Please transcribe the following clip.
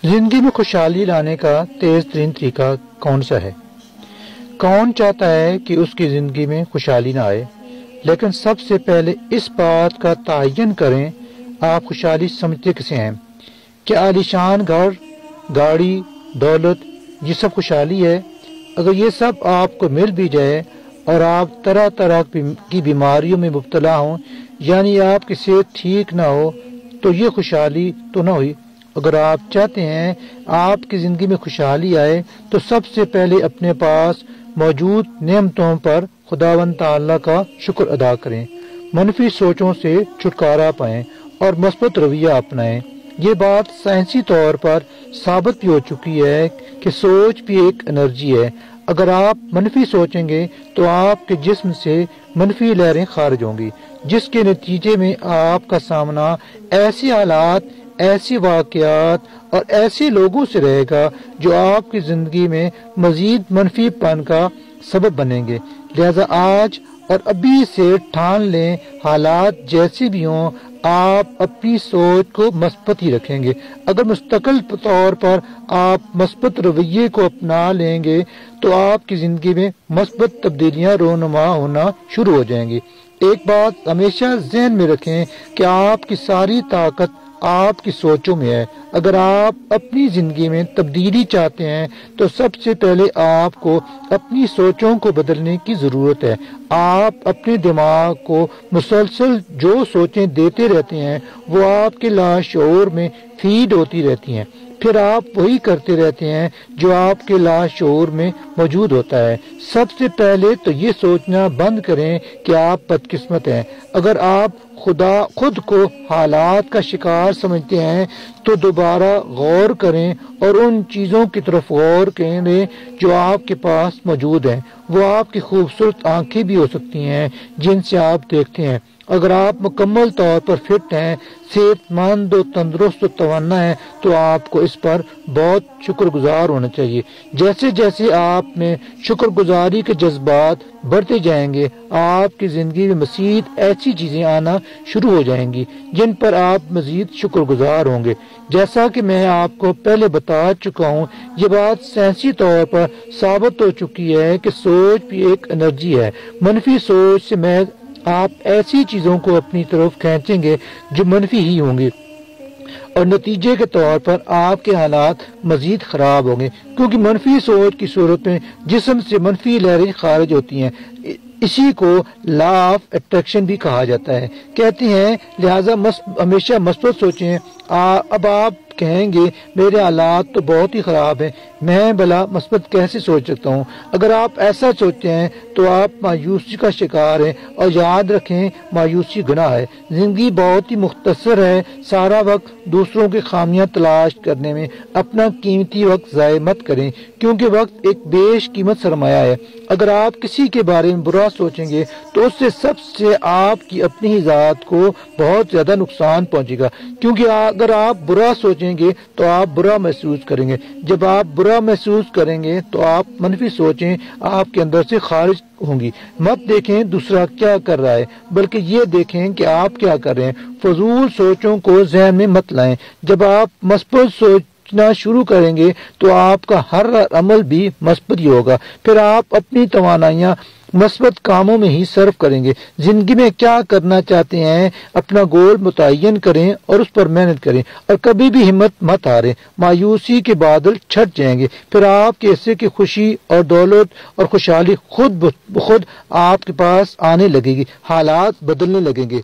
जिंदगी में खुशहाली लाने का तेज तरीन तरीका कौन सा है? कौन चाहता है कि उसकी जिंदगी में खुशहाली ना आए? लेकिन सबसे पहले इस बात का तयन करें, आप खुशहाली समझते किसे हैं? क्या आलीशान घर, गाड़ी, दौलत ये सब खुशहाली है? अगर ये सब आपको मिल भी जाए और आप तरह तरह की बीमारियों में मुब्तला हों, यानी आपकी सेहत ठीक ना हो, तो ये खुशहाली तो ना हुई। अगर आप चाहते हैं आपकी जिंदगी में खुशहाली आए, तो सबसे पहले अपने पास मौजूद नेमतों पर खुदावंद ताला का शुक्र अदा करें, मनफी सोचों से छुटकारा पाएं और मस्बत रवैया अपनाएं। ये बात साइंसी तौर पर साबित भी हो चुकी है कि सोच भी एक एनर्जी है। अगर आप मनफी सोचेंगे तो आपके जिस्म से मनफी लहरें खारिज होंगी, जिसके नतीजे में आपका सामना ऐसे हालात, ऐसे वाकयात और ऐसे लोगों से रहेगा जो आपकी जिंदगी में मजीद मनफीपन का सबब बनेंगे। लिहाजा आज और अभी से ठान लें, हालात जैसे भी हों, आप अपनी सोच को मस्बत ही रखेंगे। अगर मुस्तकिल तौर पर आप मस्बत रवैये को अपना लेंगे तो आपकी जिंदगी में मस्बत तब्दीलियां रोनुमा होना शुरू हो जाएंगी। एक बात हमेशा ज़हन में रखें कि आपकी सारी ताकत आपकी सोचों में है। अगर आप अपनी जिंदगी में तब्दीली चाहते हैं तो सबसे पहले आपको अपनी सोचों को बदलने की जरूरत है। आप अपने दिमाग को मुसलसल जो सोचें देते रहते हैं वो आपके लाशऊर में फीड होती रहती हैं, फिर आप वही करते रहते हैं जो आपके लाशऊर में मौजूद होता है। सबसे पहले तो ये सोचना बंद करें कि आप बदकिस्मत हैं। अगर आप खुद को हालात का शिकार समझते हैं तो दोबारा गौर करें और उन चीज़ों की तरफ गौर करें जो आपके पास मौजूद हैं। वो आपकी खूबसूरत आंखें भी हो सकती हैं जिनसे आप देखते हैं। अगर आप मुकम्मल तौर पर फिट हैं, सेहतमंद और तंदुरुस्त और तवाना है, तो आपको इस पर बहुत शुक्रगुजार होना चाहिए। जैसे जैसे आप में शुक्रगुजारी के जज्बात बढ़ते जाएंगे, आपकी जिंदगी में मजीद ऐसी चीजें आना शुरू हो जाएंगी जिन पर आप मजीद शुक्रगुजार होंगे। जैसा कि मैं आपको पहले बता चुका हूँ, ये बात साइंसी तौर पर साबित हो चुकी है कि सोच भी एक एनर्जी है। मनफी सोच से मैं आप ऐसी चीजों को अपनी तरफ खींचेंगे जो मनफी ही होंगी और नतीजे के तौर पर आपके हालात मजीद खराब होंगे, क्योंकि मनफी सोच की सूरत में जिस्म से मनफी लहरें खारिज होती हैं। इसी को लॉ ऑफ अट्रैक्शन भी कहा जाता है। कहते हैं लिहाजा हमेशा मस्बत सोचें। अब आप कहेंगे मेरे हालात तो बहुत ही खराब हैं, मैं भला मस्बत कैसे सोच सकता हूँ? अगर आप ऐसा सोचते हैं तो आप मायूसी का शिकार हैं, और याद रखें मायूसी गुनाह है। जिंदगी बहुत ही मुख्तसर है, सारा वक्त दूसरों की खामियां तलाश करने में अपना कीमती वक्त ज़ाय मत करें, क्योंकि वक्त एक बेशकीमत सरमाया है। अगर आप किसी के बारे में बुरा सोचेंगे तो उससे सबसे आपकी अपनी ही जात को बहुत ज्यादा नुकसान पहुंचेगा, क्योंकि अगर आप बुरा सोचेंगे तो आप बुरा महसूस करेंगे। जब आप बुरा महसूस करेंगे तो आप मनफी सोचें आपके अंदर से खारिज होंगी। मत देखें दूसरा क्या कर रहा है, बल्कि ये देखें कि आप क्या कर रहे हैं। फजूल सोचों को ज़हन में मत लाएं। जब आप मस्बत सोचना शुरू करेंगे तो आपका हर अमल भी मस्बत ही होगा। फिर आप अपनी तवानाइयां मस्बत कामों में ही सर्व करेंगे। जिंदगी में क्या करना चाहते हैं, अपना गोल मुतय्यन करें और उस पर मेहनत करें, और कभी भी हिम्मत मत हारें। मायूसी के बादल छट जाएंगे, फिर आपके हिस्से की खुशी और दौलत और खुशहाली खुद ब खुद आपके पास आने लगेगी, हालात बदलने लगेंगे।